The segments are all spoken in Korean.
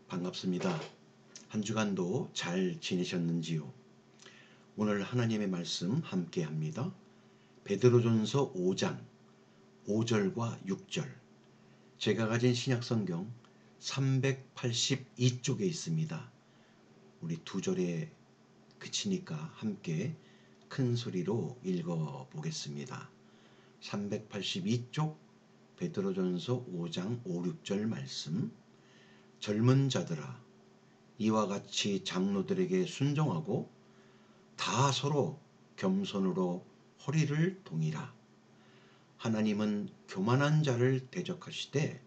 반갑습니다. 한 주간도 잘 지내셨는지요? 오늘 하나님의 말씀 함께 합니다. 베드로전서 5장 5절과 6절. 제가 가진 신약성경 382쪽에 있습니다. 우리 두 절에 그치니까 함께 큰 소리로 읽어 보겠습니다. 382쪽 베드로전서 5장 5, 6절 말씀. 젊은 자들아, 이와 같이 장로들에게 순종하고 다 서로 겸손으로 허리를 동이라. 하나님은 교만한 자를 대적하시되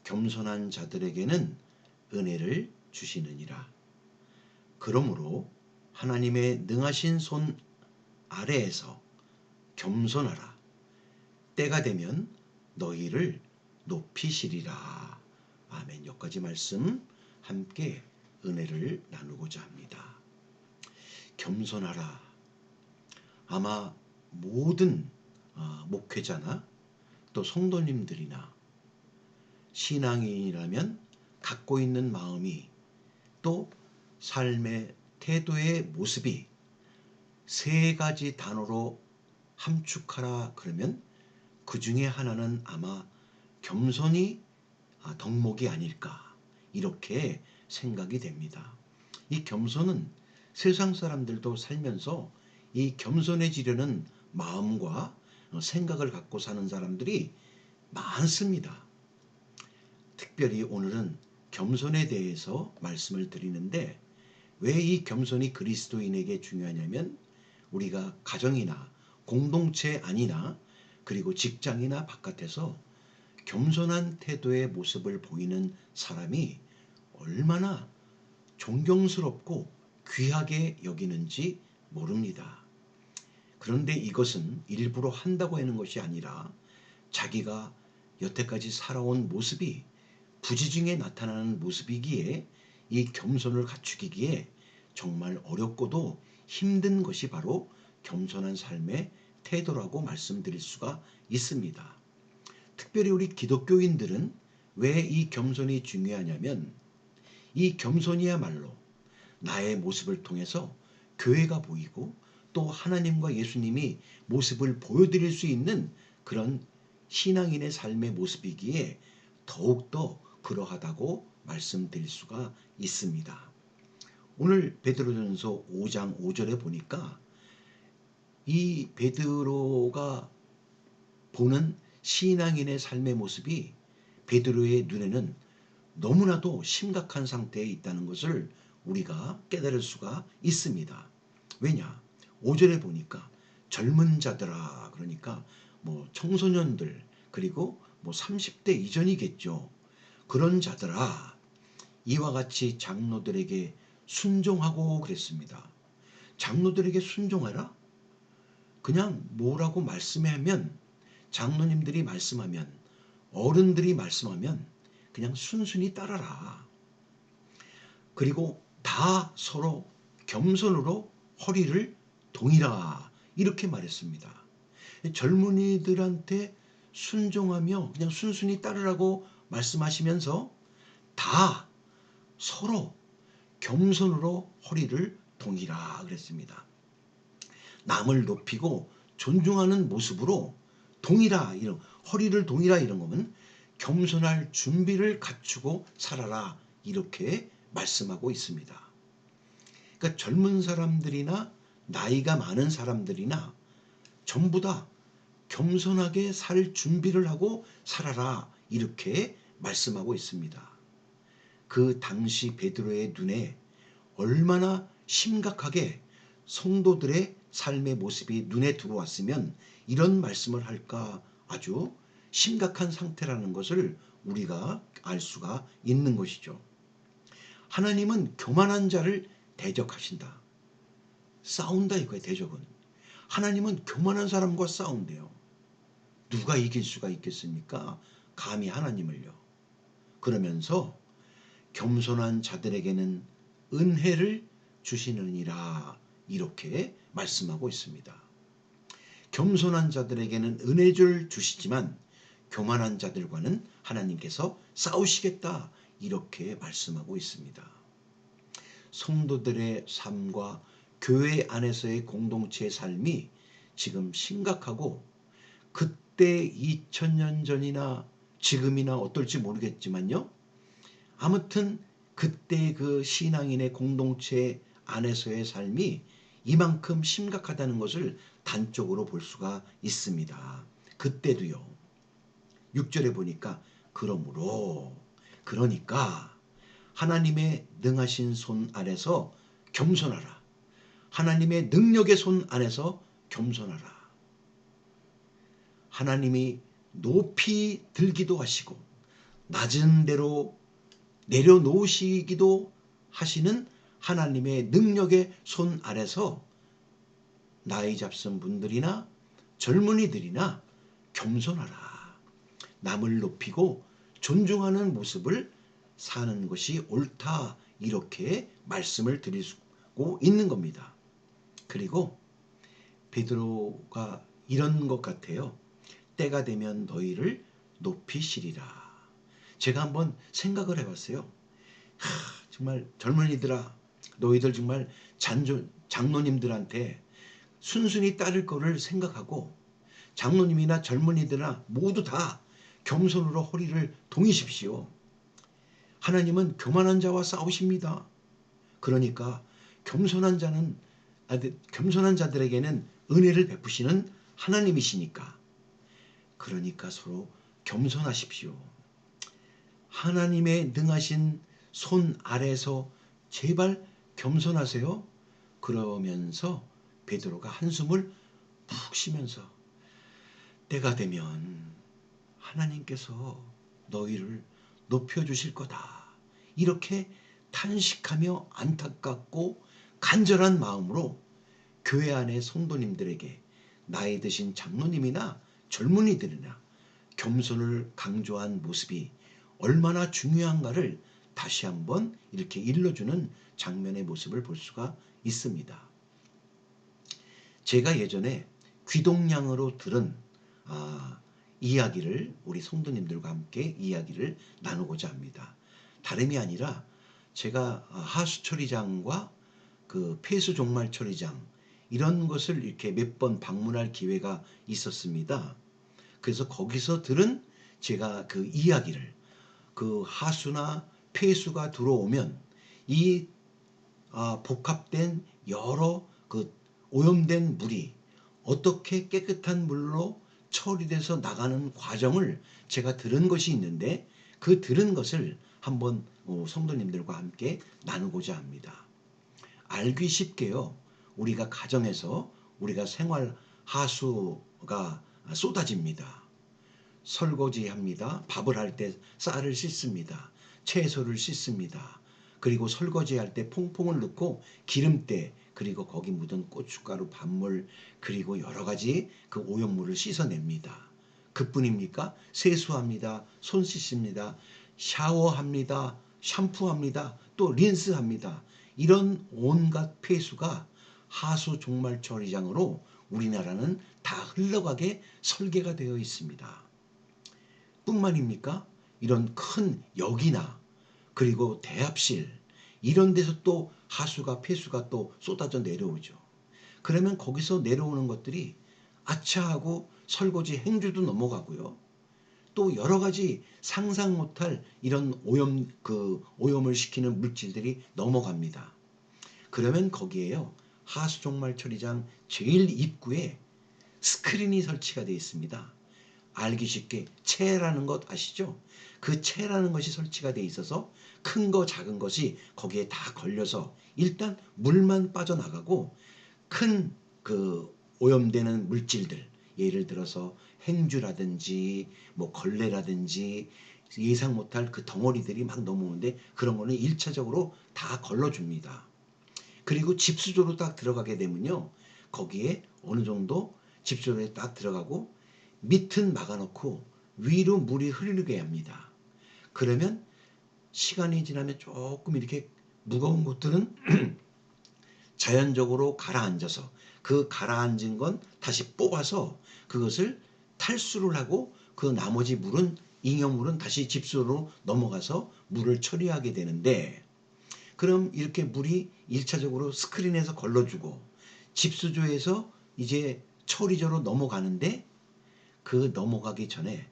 겸손한 자들에게는 은혜를 주시느니라. 그러므로 하나님의 능하신 손 아래에서 겸손하라. 때가 되면 너희를 높이시리라. 아멘. 여기까지 말씀 함께 은혜를 나누고자 합니다. 겸손하라. 아마 모든 목회자나 또 성도님들이나 신앙인이라면 갖고 있는 마음이 또 삶의 태도의 모습이 세 가지 단어로 함축하라 그러면 그 중에 하나는 아마 겸손이 덕목이 아닐까 이렇게 생각이 됩니다. 이 겸손은 세상 사람들도 살면서 이 겸손해지려는 마음과 생각을 갖고 사는 사람들이 많습니다. 특별히 오늘은 겸손에 대해서 말씀을 드리는데 왜 이 겸손이 그리스도인에게 중요하냐면 우리가 가정이나 공동체 안이나 그리고 직장이나 바깥에서 겸손한 태도의 모습을 보이는 사람이 얼마나 존경스럽고 귀하게 여기는지 모릅니다. 그런데 이것은 일부러 한다고 하는 것이 아니라 자기가 여태까지 살아온 모습이 부지중에 나타나는 모습이기에 이 겸손을 갖추기에 정말 어렵고도 힘든 것이 바로 겸손한 삶의 태도라고 말씀드릴 수가 있습니다. 특별히 우리 기독교인들은 왜 이 겸손이 중요하냐면 이 겸손이야말로 나의 모습을 통해서 교회가 보이고 또 하나님과 예수님이 모습을 보여드릴 수 있는 그런 신앙인의 삶의 모습이기에 더욱더 그러하다고 말씀드릴 수가 있습니다. 오늘 베드로전서 5장 5절에 보니까 이 베드로가 보는 신앙인의 삶의 모습이 베드로의 눈에는 너무나도 심각한 상태에 있다는 것을 우리가 깨달을 수가 있습니다. 왜냐? 5절에 보니까 젊은 자들아, 그러니까 청소년들 그리고 30대 이전이겠죠. 그런 자들아, 이와 같이 장로들에게 순종하고 그랬습니다. 장로들에게 순종하라? 그냥 뭐라고 말씀하면 장로님들이 말씀하면 어른들이 말씀하면 그냥 순순히 따라라. 그리고 다 서로 겸손으로 허리를 동이라 이렇게 말했습니다. 젊은이들한테 순종하며 그냥 순순히 따르라고 말씀하시면서 다 서로 겸손으로 허리를 동이라 그랬습니다. 남을 높이고 존중하는 모습으로 동이라 이런 허리를 동이라 이런 거면 겸손할 준비를 갖추고 살아라 이렇게 말씀하고 있습니다. 그러니까 젊은 사람들이나 나이가 많은 사람들이나 전부 다 겸손하게 살 준비를 하고 살아라 이렇게 말씀하고 있습니다. 그 당시 베드로의 눈에 얼마나 심각하게 성도들의 삶의 모습이 눈에 들어왔으면 이런 말씀을 할까 아주 심각한 상태라는 것을 우리가 알 수가 있는 것이죠. 하나님은 교만한 자를 대적하신다. 싸운다 이거예요. 대적은. 하나님은 교만한 사람과 싸운대요. 누가 이길 수가 있겠습니까? 감히 하나님을요. 그러면서 겸손한 자들에게는 은혜를 주시느니라 이렇게 말씀하고 있습니다. 겸손한 자들에게는 은혜를 주시지만 교만한 자들과는 하나님께서 싸우시겠다 이렇게 말씀하고 있습니다. 성도들의 삶과 교회 안에서의 공동체의 삶이 지금 심각하고, 그때 2000년 전이나 지금이나 어떨지 모르겠지만요, 아무튼 그때 그 신앙인의 공동체 안에서의 삶이 이만큼 심각하다는 것을 단적으로 볼 수가 있습니다. 그때도요. 6절에 보니까 그러니까 하나님의 능하신 손 아래서 겸손하라. 하나님의 능력의 손 안에서 겸손하라. 하나님이 높이 들기도 하시고 낮은 데로 내려놓으시기도 하시는 하나님의 능력의 손 아래서 나이 잡순 분들이나 젊은이들이나 겸손하라. 남을 높이고 존중하는 모습을 사는 것이 옳다. 이렇게 말씀을 드리고 있는 겁니다. 그리고 베드로가 이런 것 같아요. 때가 되면 너희를 높이시리라. 제가 한번 생각을 해봤어요. 정말 젊은이들아, 너희들 정말 장로님들한테 순순히 따를 거를 생각하고, 장로님이나 젊은이들아 모두 다 겸손으로 허리를 동이십시오. 하나님은 교만한 자와 싸우십니다. 그러니까 겸손한 자들에게는 은혜를 베푸시는 하나님이시니까, 그러니까 서로 겸손하십시오. 하나님의 능하신 손 아래서 제발 겸손하세요. 그러면서 베드로가 한숨을 푹 쉬면서 때가 되면 하나님께서 너희를 높여주실 거다. 이렇게 탄식하며 안타깝고 간절한 마음으로 교회 안의 성도님들에게, 나이 드신 장로님이나 젊은이들이나 겸손을 강조한 모습이 얼마나 중요한가를 다시 한번 이렇게 일러주는 장면의 모습을 볼 수가 있습니다. 제가 예전에 귀동냥으로 들은 이야기를 우리 성도님들과 함께 이야기를 나누고자 합니다. 다름이 아니라 제가 하수처리장과 그 폐수종말처리장 이런 것을 이렇게 몇 번 방문할 기회가 있었습니다. 그래서 거기서 들은 제가 그 이야기를, 그 하수나 폐수가 들어오면 이 복합된 여러 그 오염된 물이 어떻게 깨끗한 물로 처리돼서 나가는 과정을 제가 들은 것이 있는데, 그 들은 것을 한번 성도님들과 함께 나누고자 합니다. 알기 쉽게요. 우리가 가정에서 우리가 생활 하수가 쏟아집니다. 설거지합니다. 밥을 할 때 쌀을 씻습니다. 채소를 씻습니다. 그리고 설거지할 때 퐁퐁을 넣고 기름때, 그리고 거기 묻은 고춧가루, 밥물, 그리고 여러 가지 그 오염물을 씻어냅니다. 그뿐입니까? 세수합니다. 손 씻습니다. 샤워합니다. 샴푸합니다. 또 린스합니다. 이런 온갖 폐수가 하수 종말 처리장으로 우리나라는 다 흘러가게 설계가 되어 있습니다. 뿐만입니까? 이런 큰 역이나 그리고 대합실 이런 데서 또 하수가 폐수가 또 쏟아져 내려오죠. 그러면 거기서 내려오는 것들이 아차하고 설거지 행주도 넘어가고요. 또 여러 가지 상상 못할 이런 오염을 시키는 물질들이 넘어갑니다. 그러면 거기에요, 하수종말 처리장 제일 입구에 스크린이 설치가 되어 있습니다. 알기 쉽게 채라는 것 아시죠? 그 채라는 것이 설치가 되어 있어서 큰 거 작은 것이 거기에 다 걸려서 일단 물만 빠져나가고, 큰 그 오염되는 물질들, 예를 들어서 행주라든지 뭐 걸레라든지 예상 못할 그 덩어리들이 막 넘어오는데, 그런 거는 1차적으로 다 걸러줍니다. 그리고 집수조로 딱 들어가게 되면요, 거기에 어느 정도 집수조에 딱 들어가고 밑은 막아놓고 위로 물이 흐르게 합니다. 그러면 시간이 지나면 조금 이렇게 무거운 것들은 자연적으로 가라앉아서, 그 가라앉은 건 다시 뽑아서 그것을 탈수를 하고 그 나머지 물은 잉여물은 다시 집수로 넘어가서 물을 처리하게 되는데, 그럼 이렇게 물이 1차적으로 스크린에서 걸러주고 집수조에서 이제 처리조로 넘어가는데, 그 넘어가기 전에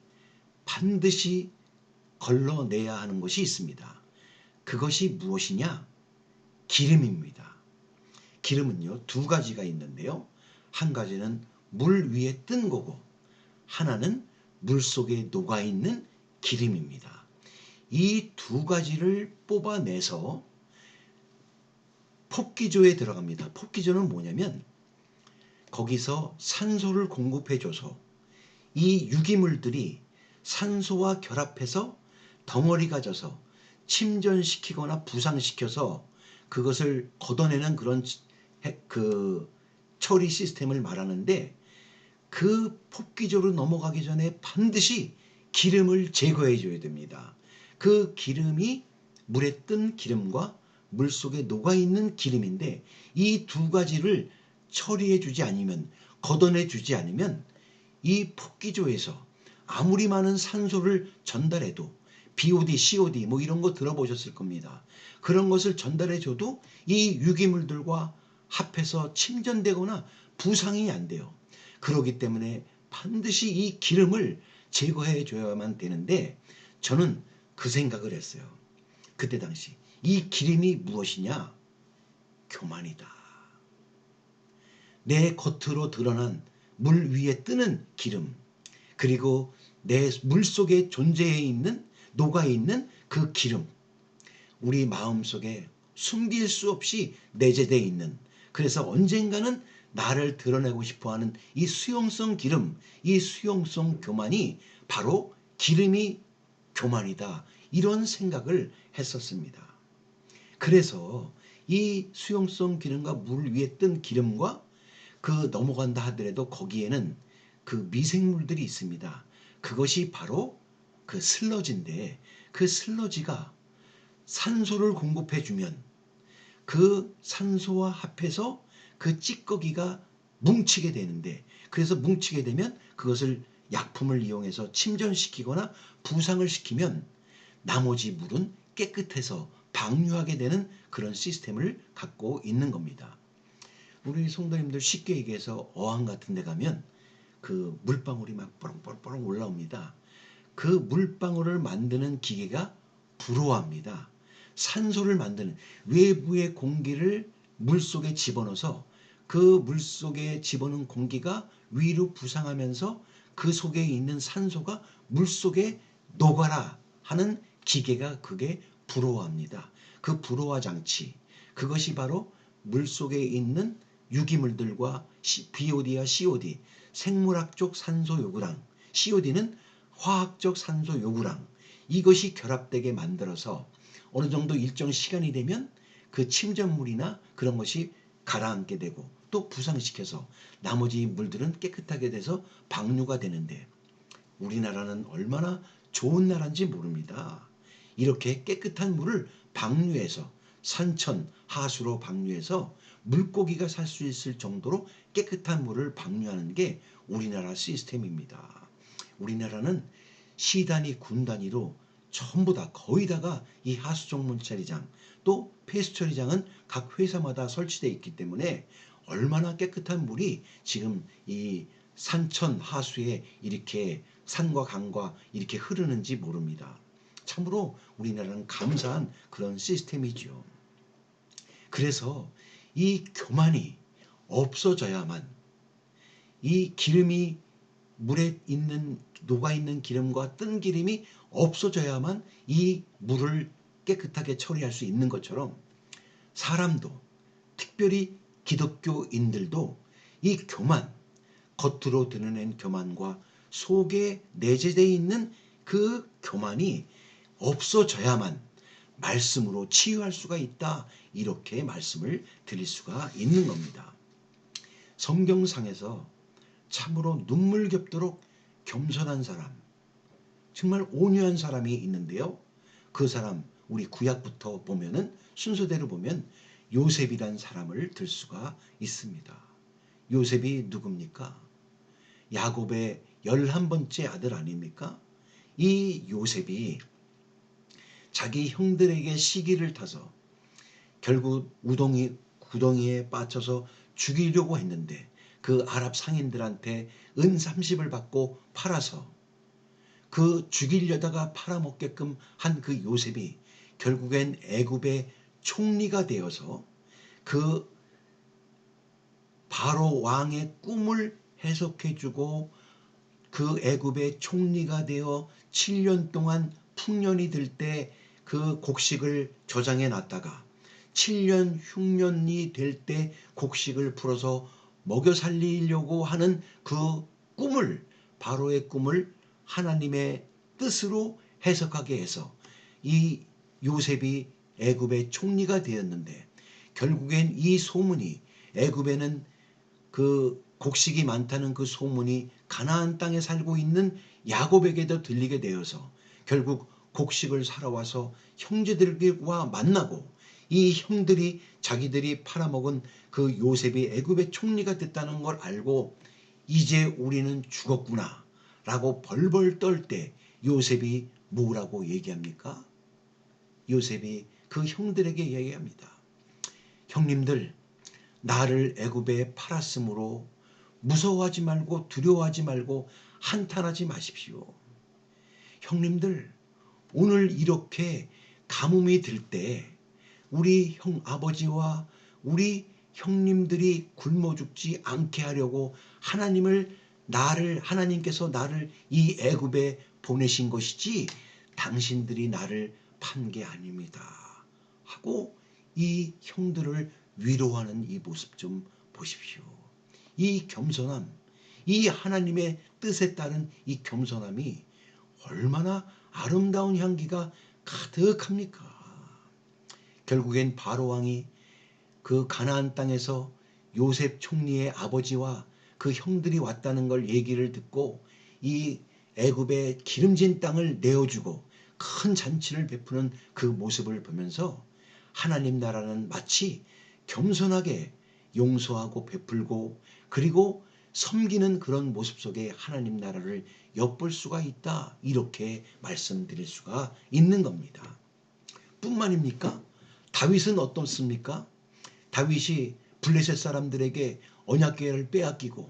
반드시 걸러내야 하는 것이 있습니다. 그것이 무엇이냐? 기름입니다. 기름은요, 두 가지가 있는데요. 한 가지는 물 위에 뜬 거고, 하나는 물 속에 녹아있는 기름입니다. 이 두 가지를 뽑아내서 폭기조에 들어갑니다. 폭기조는 뭐냐면 거기서 산소를 공급해줘서 이 유기물들이 산소와 결합해서 덩어리가 져서 침전시키거나 부상시켜서 그것을 걷어내는 그런 그 처리 시스템을 말하는데, 그 폭기조로 넘어가기 전에 반드시 기름을 제거해 줘야 됩니다. 그 기름이 물에 뜬 기름과 물 속에 녹아있는 기름인데, 이 두 가지를 처리해 주지 않으면, 걷어내 주지 않으면 이 폭기조에서 아무리 많은 산소를 전달해도, BOD, COD 뭐 이런 거 들어보셨을 겁니다. 그런 것을 전달해 줘도 이 유기물들과 합해서 침전되거나 부상이 안 돼요. 그렇기 때문에 반드시 이 기름을 제거해 줘야만 되는데, 저는 그 생각을 했어요. 그때 당시 이 기름이 무엇이냐? 교만이다. 내 겉으로 드러난 물 위에 뜨는 기름, 그리고 내 물속에 존재해 있는, 녹아 있는 그 기름, 우리 마음속에 숨길 수 없이 내재되어 있는, 그래서 언젠가는 나를 드러내고 싶어하는 이 수용성 기름, 이 수용성 교만이 바로 기름이 교만이다, 이런 생각을 했었습니다. 그래서 이 수용성 기름과 물 위에 뜬 기름과 그 넘어간다 하더라도 거기에는 그 미생물들이 있습니다. 그것이 바로 그 슬러지인데, 그 슬러지가 산소를 공급해 주면 그 산소와 합해서 그 찌꺼기가 뭉치게 되는데, 그래서 뭉치게 되면 그것을 약품을 이용해서 침전시키거나 부상을 시키면 나머지 물은 깨끗해서 방류하게 되는 그런 시스템을 갖고 있는 겁니다. 우리 성도님들 쉽게 얘기해서 어항 같은 데 가면 그 물방울이 막 뽀롱뽀롱 올라옵니다. 그 물방울을 만드는 기계가 불어합니다. 산소를 만드는, 외부의 공기를 물속에 집어넣어서 그 물속에 집어넣은 공기가 위로 부상하면서 그 속에 있는 산소가 물속에 녹아라 하는 기계가, 그게 불어합니다. 그 불어화 장치, 그것이 바로 물속에 있는 유기물들과 BOD와 COD, 생물학적 산소 요구량, COD는 화학적 산소 요구량, 이것이 결합되게 만들어서 어느 정도 일정 시간이 되면 그 침전물이나 그런 것이 가라앉게 되고 또 부상시켜서 나머지 물들은 깨끗하게 돼서 방류가 되는데, 우리나라는 얼마나 좋은 나라인지 모릅니다. 이렇게 깨끗한 물을 방류해서 산천, 하수로 방류해서 물고기가 살 수 있을 정도로 깨끗한 물을 방류하는 게 우리나라 시스템입니다. 우리나라는 시 단위, 군 단위로 전부 다 거의 다가 이 하수종물 처리장, 또 폐수 처리장은 각 회사마다 설치되어 있기 때문에 얼마나 깨끗한 물이 지금 이 산천 하수에 이렇게 산과 강과 이렇게 흐르는지 모릅니다. 참으로 우리나라는 감사한 그런 시스템이죠. 그래서 이 교만이 없어져야만, 이 기름이 물에 있는, 녹아있는 기름과 뜬 기름이 없어져야만 이 물을 깨끗하게 처리할 수 있는 것처럼, 사람도, 특별히 기독교인들도 이 교만, 겉으로 드러낸 교만과 속에 내재되어 있는 그 교만이 없어져야만 말씀으로 치유할 수가 있다, 이렇게 말씀을 드릴 수가 있는 겁니다. 성경상에서 참으로 눈물겹도록 겸손한 사람, 정말 온유한 사람이 있는데요. 그 사람, 우리 구약부터 보면은 순서대로 보면 요셉이란 사람을 들 수가 있습니다. 요셉이 누굽니까? 야곱의 11번째 아들 아닙니까? 이 요셉이 자기 형들에게 시기를 타서 결국 구덩이에 빠져서 죽이려고 했는데 그 아랍 상인들한테 은 30을 받고 팔아서 그 죽이려다가 팔아먹게끔 한 그 요셉이 결국엔 애굽의 총리가 되어서 그 바로 왕의 꿈을 해석해주고 그 애굽의 총리가 되어 7년 동안 풍년이 들 때 그 곡식을 저장해 놨다가 7년 흉년이 될 때 곡식을 풀어서 먹여 살리려고 하는 그 꿈을, 바로의 꿈을 하나님의 뜻으로 해석하게 해서 이 요셉이 애굽의 총리가 되었는데 결국엔 이 소문이, 애굽에는 그 곡식이 많다는 그 소문이 가나안 땅에 살고 있는 야곱에게도 들리게 되어서 결국 곡식을 사러 와서 형제들과 만나고 이 형들이 자기들이 팔아먹은 그 요셉이 애굽의 총리가 됐다는 걸 알고 이제 우리는 죽었구나 라고 벌벌 떨 때 요셉이 뭐라고 얘기합니까? 요셉이 그 형들에게 얘기합니다. 형님들, 나를 애굽에 팔았으므로 무서워하지 말고 두려워하지 말고 한탄하지 마십시오. 형님들, 오늘 이렇게 가뭄이 들 때 우리 형 아버지와 우리 형님들이 굶어 죽지 않게 하려고 하나님께서 나를 이 애굽에 보내신 것이지 당신들이 나를 판 게 아닙니다 하고 이 형들을 위로하는 이 모습 좀 보십시오. 이 겸손함, 이 하나님의 뜻에 따른 이 겸손함이 얼마나 아름다운 향기가 가득합니까? 결국엔 바로 왕이 그 가나안 땅에서 요셉 총리의 아버지와 그 형들이 왔다는 걸 얘기를 듣고 이 애굽의 기름진 땅을 내어주고 큰 잔치를 베푸는 그 모습을 보면서 하나님 나라는 마치 겸손하게 용서하고 베풀고 그리고 섬기는 그런 모습 속에 하나님 나라를 엿볼 수가 있다, 이렇게 말씀드릴 수가 있는 겁니다. 뿐만입니까? 다윗은 어떻습니까? 다윗이 블레셋 사람들에게 언약궤를 빼앗기고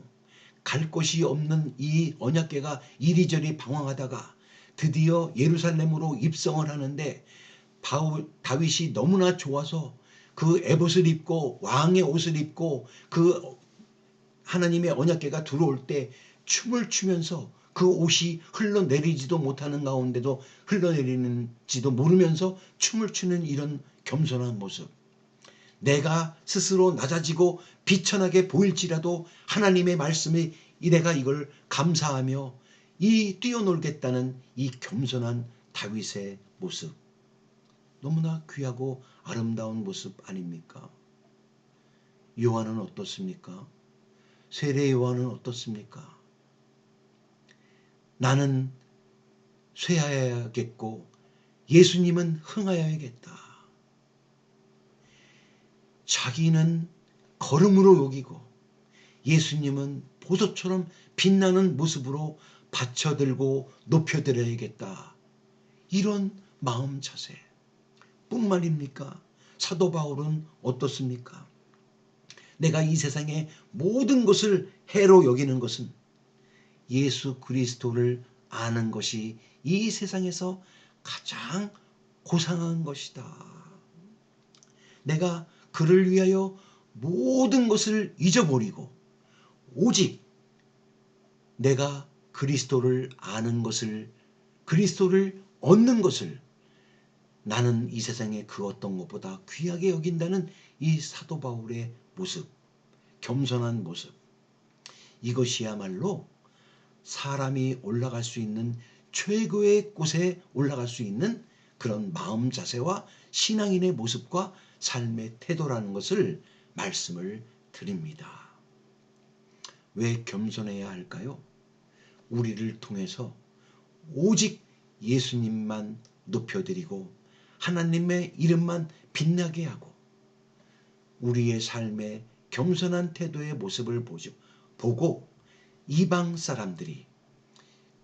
갈 곳이 없는 이 언약궤가 이리저리 방황하다가 드디어 예루살렘으로 입성을 하는데 다윗이 너무나 좋아서 그 에봇을 입고 왕의 옷을 입고 그 하나님의 언약궤가 들어올 때 춤을 추면서 그 옷이 흘러내리지도 못하는 가운데도 흘러내리는지도 모르면서 춤을 추는 이런 겸손한 모습. 내가 스스로 낮아지고 비천하게 보일지라도 하나님의 말씀에 내가 이걸 감사하며 뛰어놀겠다는 이 겸손한 다윗의 모습. 너무나 귀하고 아름다운 모습 아닙니까? 요한은 어떻습니까? 세례 요한은 어떻습니까? 나는 쇠하여야겠고 예수님은 흥하여야겠다. 자기는 거름으로 여기고 예수님은 보석처럼 빛나는 모습으로 받쳐들고 높여드려야겠다. 이런 마음 자세. 뿐만입니까? 사도 바울은 어떻습니까? 내가 이 세상의 모든 것을 해로 여기는 것은 예수 그리스도를 아는 것이 이 세상에서 가장 고상한 것이다. 내가 그를 위하여 모든 것을 잊어버리고 오직 내가 그리스도를 아는 것을, 그리스도를 얻는 것을 나는 이 세상의 그 어떤 것보다 귀하게 여긴다는 이 사도 바울의 모습, 겸손한 모습. 이것이야말로 사람이 올라갈 수 있는 최고의 곳에 올라갈 수 있는 그런 마음 자세와 신앙인의 모습과 삶의 태도라는 것을 말씀을 드립니다. 왜 겸손해야 할까요? 우리를 통해서 오직 예수님만 높여드리고 하나님의 이름만 빛나게 하고 우리의 삶의 겸손한 태도의 모습을 보고 이방 사람들이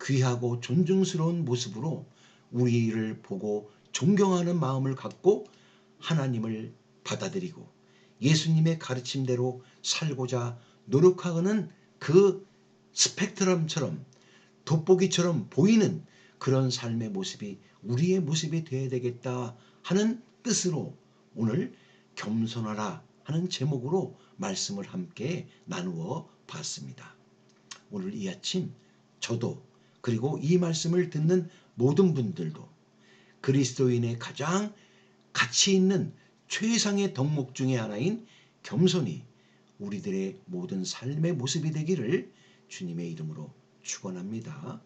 귀하고 존중스러운 모습으로 우리를 보고 존경하는 마음을 갖고 하나님을 받아들이고 예수님의 가르침대로 살고자 노력하는 그 스펙트럼처럼 돋보기처럼 보이는 그런 삶의 모습이 우리의 모습이 되어야 되겠다 하는 뜻으로 오늘 겸손하라 하는 제목으로 말씀을 함께 나누어 봤습니다. 오늘 이 아침 저도 그리고 이 말씀을 듣는 모든 분들도 그리스도인의 가장 가치 있는 최상의 덕목 중의 하나인 겸손이 우리들의 모든 삶의 모습이 되기를 주님의 이름으로 축원합니다.